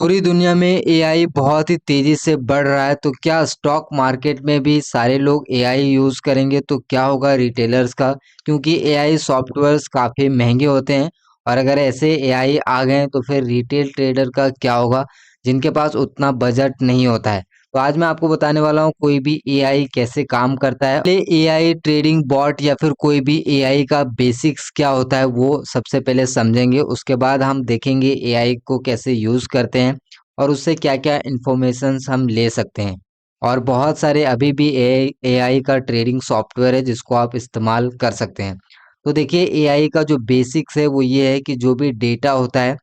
पूरी दुनिया में एआई बहुत ही तेजी से बढ़ रहा है, तो क्या स्टॉक मार्केट में भी सारे लोग एआई यूज़ करेंगे? तो क्या होगा रिटेलर्स का? क्योंकि एआई सॉफ्टवेयर्स काफ़ी महंगे होते हैं और अगर ऐसे एआई आ गए तो फिर रिटेल ट्रेडर का क्या होगा जिनके पास उतना बजट नहीं होता है। तो आज मैं आपको बताने वाला हूँ कोई भी एआई कैसे काम करता है। पहले एआई ट्रेडिंग बॉट या फिर कोई भी एआई का बेसिक्स क्या होता है वो सबसे पहले समझेंगे। उसके बाद हम देखेंगे एआई को कैसे यूज़ करते हैं और उससे क्या-क्या इन्फॉर्मेशंस हम ले सकते हैं। और बहुत सारे अभी भी एआई एआई का ट्रेडिंग सॉफ्टवेयर है जिसको आप इस्तेमाल कर सकते हैं। तो देखिए एआई का जो बेसिक्स है वो ये है कि जो भी डेटा होता है,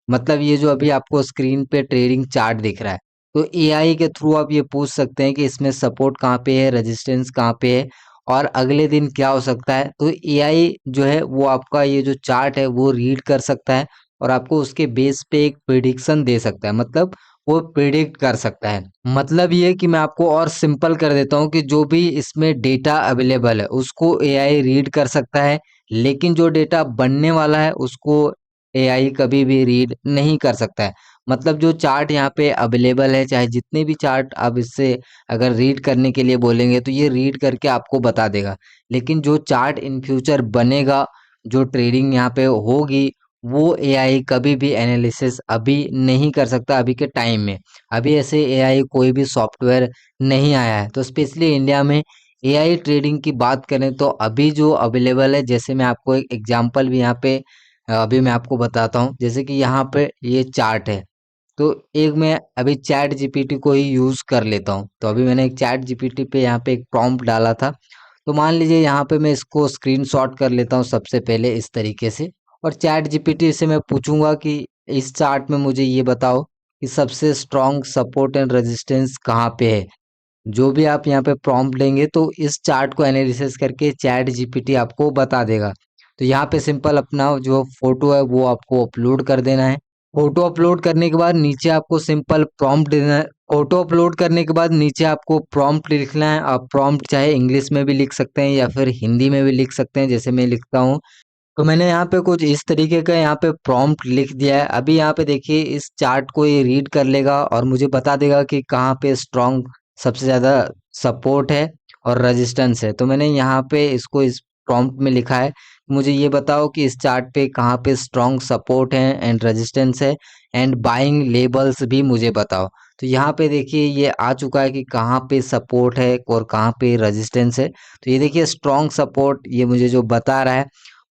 मतलब ये जो अभी आपको स्क्रीन पे ट्रेडिंग चार्ट दिख रहा है, तो एआई के थ्रू आप ये पूछ सकते हैं कि इसमें सपोर्ट कहाँ पे है, रेजिस्टेंस कहाँ पे है और अगले दिन क्या हो सकता है। तो एआई जो है वो आपका ये जो चार्ट है वो रीड कर सकता है और आपको उसके बेस पे एक प्रिडिक्शन दे सकता है, मतलब वो प्रिडिक्ट कर सकता है। मतलब ये कि मैं आपको और सिंपल कर देता हूँ कि जो भी इसमें डेटा अवेलेबल है उसको एआई रीड कर सकता है, लेकिन जो डेटा बनने वाला है उसको एआई कभी भी रीड नहीं कर सकता है। मतलब जो चार्ट यहाँ पे अवेलेबल है, चाहे जितने भी चार्ट आप इससे अगर रीड करने के लिए बोलेंगे तो ये रीड करके आपको बता देगा। लेकिन जो चार्ट इन फ्यूचर बनेगा, जो ट्रेडिंग यहाँ पे होगी, वो एआई कभी भी एनालिसिस अभी नहीं कर सकता अभी के टाइम में। अभी ऐसे एआई कोई भी सॉफ्टवेयर नहीं आया है। तो स्पेशली इंडिया में एआई ट्रेडिंग की बात करें तो अभी जो अवेलेबल है, जैसे मैं आपको एक एग्जांपल भी यहाँ पे अभी मैं आपको बताता हूँ। जैसे कि यहाँ पे ये चार्ट है, तो एक मैं अभी चैट जीपीटी को ही यूज़ कर लेता हूँ। तो अभी मैंने एक चैट जीपीटी पे यहाँ पे एक प्रॉम्प्ट डाला था। तो मान लीजिए यहाँ पे मैं इसको स्क्रीनशॉट कर लेता हूँ सबसे पहले इस तरीके से और चैट जीपीटी से मैं पूछूंगा कि इस चार्ट में मुझे ये बताओ कि सबसे स्ट्रॉन्ग सपोर्ट एंड रेजिस्टेंस कहाँ पे है। जो भी आप यहाँ पे प्रॉम्प्ट देंगे तो इस चार्ट को एनालिसिस करके चैट जीपीटी आपको बता देगा। तो यहाँ पे सिंपल अपना जो फोटो है वो आपको अपलोड कर देना है। फोटो अपलोड करने के बाद नीचे आपको सिंपल प्रॉम्प्ट देना है। फोटो अपलोड करने के बाद नीचे आपको प्रॉम्प्ट लिखना है। आप प्रॉम्प्ट चाहे इंग्लिश में भी लिख सकते हैं या फिर हिंदी में भी लिख सकते हैं, जैसे मैं लिखता हूँ। तो मैंने यहाँ पे कुछ इस तरीके का यहाँ पे प्रॉम्प्ट लिख दिया है। अभी यहाँ पे देखिए इस चार्ट को ये रीड कर लेगा और मुझे बता देगा कि कहाँ पे स्ट्रॉन्ग सबसे ज़्यादा सपोर्ट है और रेजिस्टेंस है। तो मैंने यहाँ पे इसको इस प्रॉम्प्ट में लिखा है, मुझे ये बताओ कि इस चार्ट पे कहाँ पे स्ट्रॉन्ग सपोर्ट है एंड रेजिस्टेंस है एंड बाइंग लेबल्स भी मुझे बताओ। तो यहाँ पे देखिए ये आ चुका है कि कहाँ पे सपोर्ट है और कहाँ पे रेजिस्टेंस है। तो ये देखिए स्ट्रॉन्ग सपोर्ट ये मुझे जो बता रहा है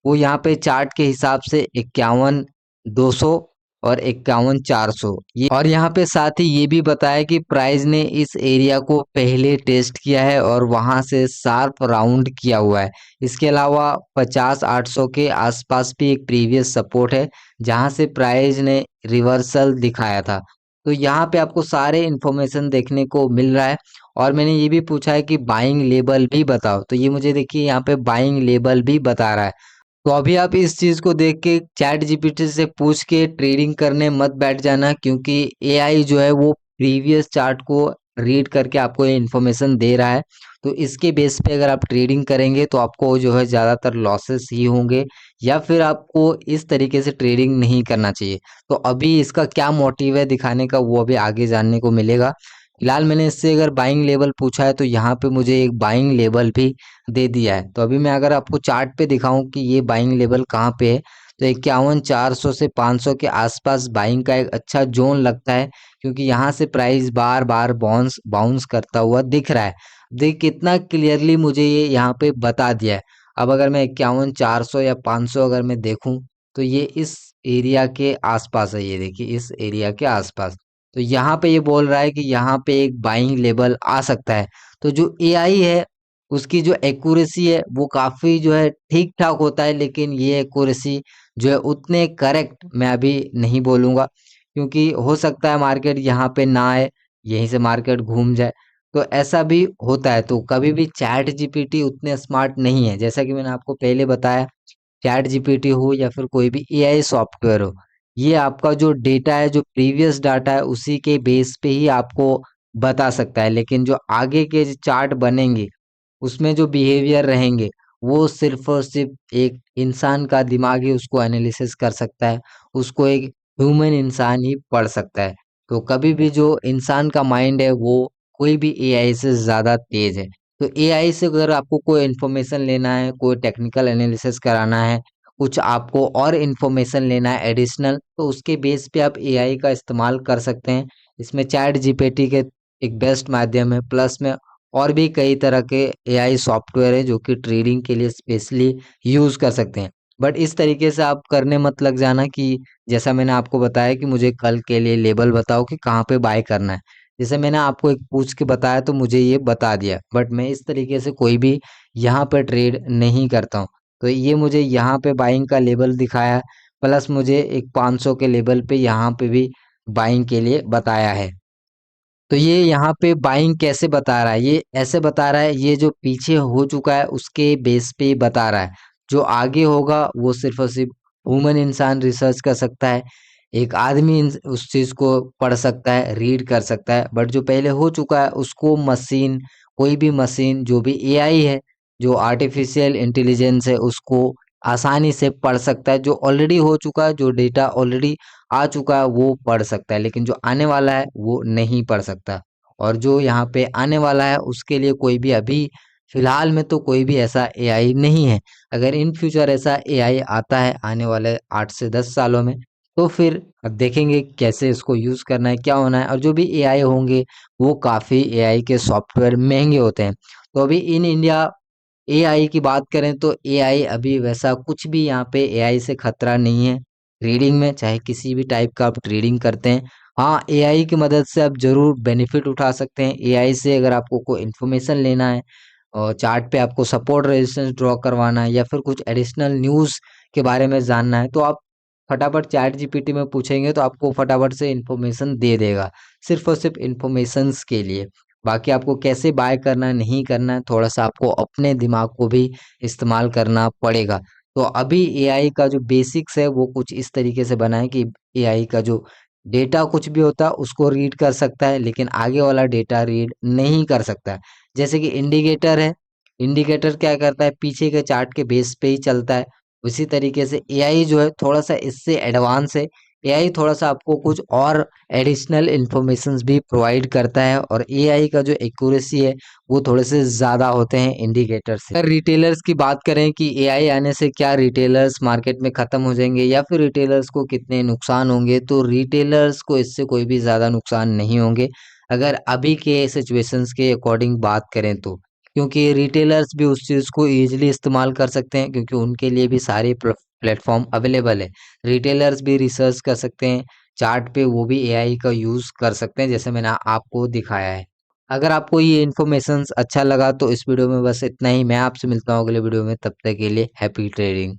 वो यहाँ पे चार्ट के हिसाब से 51,200 और 51,400 ये, और यहाँ पे साथ ही ये भी बताया कि प्राइस ने इस एरिया को पहले टेस्ट किया है और वहां से शार्प राउंड किया हुआ है। इसके अलावा 50,800 के आसपास भी एक प्रीवियस सपोर्ट है जहां से प्राइस ने रिवर्सल दिखाया था। तो यहाँ पे आपको सारे इंफॉर्मेशन देखने को मिल रहा है और मैंने ये भी पूछा है कि बाइंग लेवल भी बताओ, तो ये मुझे देखिए यहाँ पे बाइंग लेवल भी बता रहा है। तो अभी आप इस चीज़ को देख के चैट जीपीटी से पूछ के ट्रेडिंग करने मत बैठ जाना, क्योंकि एआई जो है वो प्रीवियस चार्ट को रीड करके आपको ये इन्फॉर्मेशन दे रहा है। तो इसके बेस पे अगर आप ट्रेडिंग करेंगे तो आपको जो है ज़्यादातर लॉसेस ही होंगे या फिर आपको इस तरीके से ट्रेडिंग नहीं करना चाहिए। तो अभी इसका क्या मोटिव है दिखाने का वो अभी आगे जानने को मिलेगा। फिलहाल मैंने इससे अगर बाइंग लेवल पूछा है तो यहाँ पे मुझे एक बाइंग लेवल भी दे दिया है। तो अभी मैं अगर आपको चार्ट पे दिखाऊं कि ये बाइंग लेवल कहाँ पे है, तो 51,400 से 500 के आसपास बाइंग का एक अच्छा जोन लगता है, क्योंकि यहाँ से प्राइस बार बार बाउंस बाउंस करता हुआ दिख रहा है। देख कितना क्लियरली मुझे ये यहाँ पे बता दिया है। अब अगर मैं 51,400 या 500 अगर मैं देखूं तो ये इस एरिया के आसपास है, ये देखिए इस एरिया के आसपास। तो यहाँ पे ये बोल रहा है कि यहाँ पे एक बाइंग लेवल आ सकता है। तो जो एआई है उसकी जो एक्यूरेसी है वो काफ़ी जो है ठीक-ठाक होता है, लेकिन ये एक्यूरेसी जो है उतने करेक्ट मैं अभी नहीं बोलूँगा, क्योंकि हो सकता है मार्केट यहाँ पे ना आए, यहीं से मार्केट घूम जाए। तो ऐसा भी होता है, तो कभी भी चैट जीपीटी उतने स्मार्ट नहीं है। जैसा कि मैंने आपको पहले बताया, चैट जीपीटी हो या फिर कोई भी एआई सॉफ्टवेयर हो, ये आपका जो डेटा है, जो प्रीवियस डाटा है उसी के बेस पे ही आपको बता सकता है। लेकिन जो आगे के चार्ट बनेंगे उसमें जो बिहेवियर रहेंगे वो सिर्फ और सिर्फ एक इंसान का दिमाग ही उसको एनालिसिस कर सकता है, उसको एक ह्यूमन इंसान ही पढ़ सकता है। तो कभी भी जो इंसान का माइंड है वो कोई भी एआई से ज़्यादा तेज है। तो एआई से अगर आपको कोई इन्फॉर्मेशन लेना है, कोई टेक्निकल एनालिसिस कराना है, कुछ आपको और इन्फॉर्मेशन लेना है एडिशनल, तो उसके बेस पे आप एआई का इस्तेमाल कर सकते हैं। इसमें चैट जीपीटी के एक बेस्ट माध्यम है, प्लस में और भी कई तरह के एआई सॉफ्टवेयर है जो कि ट्रेडिंग के लिए स्पेशली यूज़ कर सकते हैं। बट इस तरीके से आप करने मत लग जाना कि जैसा मैंने आपको बताया कि मुझे कल के लिए लेबल बताओ कि कहाँ पे बाय करना है। जैसे मैंने आपको एक पूछ के बताया तो मुझे ये बता दिया, बट मैं इस तरीके से कोई भी यहाँ पे ट्रेड नहीं करता हूँ। तो ये मुझे यहाँ पे बाइंग का लेबल दिखाया, प्लस मुझे एक 500 के लेवल पे यहाँ पे भी बाइंग के लिए बताया है। तो ये यहाँ पे बाइंग कैसे बता रहा है, ये ऐसे बता रहा है, ये जो पीछे हो चुका है उसके बेस पे बता रहा है। जो आगे होगा वो सिर्फ और सिर्फ ह्यूमन इंसान रिसर्च कर सकता है, एक आदमी उस चीज़ को पढ़ सकता है, रीड कर सकता है। बट जो पहले हो चुका है उसको मशीन, कोई भी मशीन जो भी एआई है, जो आर्टिफिशियल इंटेलिजेंस है, उसको आसानी से पढ़ सकता है। जो ऑलरेडी हो चुका है, जो डेटा ऑलरेडी आ चुका है वो पढ़ सकता है, लेकिन जो आने वाला है वो नहीं पढ़ सकता। और जो यहाँ पे आने वाला है उसके लिए कोई भी अभी फिलहाल में तो कोई भी ऐसा एआई नहीं है। अगर इन फ्यूचर ऐसा एआई आता है आने वाले 8 से 10 सालों में, तो फिर अब देखेंगे कैसे इसको यूज़ करना है, क्या होना है। और जो भी एआई होंगे वो काफ़ी एआई के सॉफ्टवेयर महंगे होते हैं। तो अभी इन इंडिया एआई की बात करें तो एआई अभी वैसा कुछ भी यहाँ पे एआई से खतरा नहीं है। ट्रेडिंग में चाहे किसी भी टाइप का आप ट्रेडिंग करते हैं, हाँ एआई की मदद से आप ज़रूर बेनिफिट उठा सकते हैं। एआई से अगर आपको कोई इन्फॉर्मेशन लेना है और चार्ट पे आपको सपोर्ट रेजिस्टेंस ड्रॉ करवाना है या फिर कुछ एडिशनल न्यूज़ के बारे में जानना है, तो आप फटाफट चैट जीपीटी में पूछेंगे तो आपको फटाफट से इन्फॉर्मेशन दे देगा, सिर्फ और सिर्फ इन्फॉर्मेशंस के लिए। बाकी आपको कैसे बाय करना है नहीं करना है, थोड़ा सा आपको अपने दिमाग को भी इस्तेमाल करना पड़ेगा। तो अभी एआई का जो बेसिक्स है वो कुछ इस तरीके से बना है कि एआई का जो डेटा कुछ भी होता है उसको रीड कर सकता है, लेकिन आगे वाला डेटा रीड नहीं कर सकता है। जैसे कि इंडिकेटर है, इंडिकेटर क्या करता है, पीछे के चार्ट के बेस पे ही चलता है। उसी तरीके से एआई जो है थोड़ा सा इससे एडवांस है। एआई थोड़ा सा आपको कुछ और एडिशनल इन्फॉर्मेशंस भी प्रोवाइड करता है, और एआई का जो एक्यूरेसी है वो थोड़े से ज़्यादा होते हैं इंडिकेटर से। अगर रिटेलर्स की बात करें कि एआई आने से क्या रिटेलर्स मार्केट में ख़त्म हो जाएंगे या फिर रिटेलर्स को कितने नुकसान होंगे, तो रिटेलर्स को इससे कोई भी ज़्यादा नुकसान नहीं होंगे अगर अभी के सिचुएशंस के अकॉर्डिंग बात करें तो। क्योंकि रिटेलर्स भी उस चीज़ को ईजिली इस्तेमाल कर सकते हैं, क्योंकि उनके लिए भी सारे प्लेटफॉर्म अवेलेबल है। रिटेलर्स भी रिसर्च कर सकते हैं चार्ट पे, वो भी एआई का यूज़ कर सकते हैं जैसे मैंने आपको दिखाया है। अगर आपको ये इन्फॉर्मेशन अच्छा लगा तो इस वीडियो में बस इतना ही। मैं आपसे मिलता हूँ अगले वीडियो में, तब तक के लिए हैप्पी ट्रेडिंग।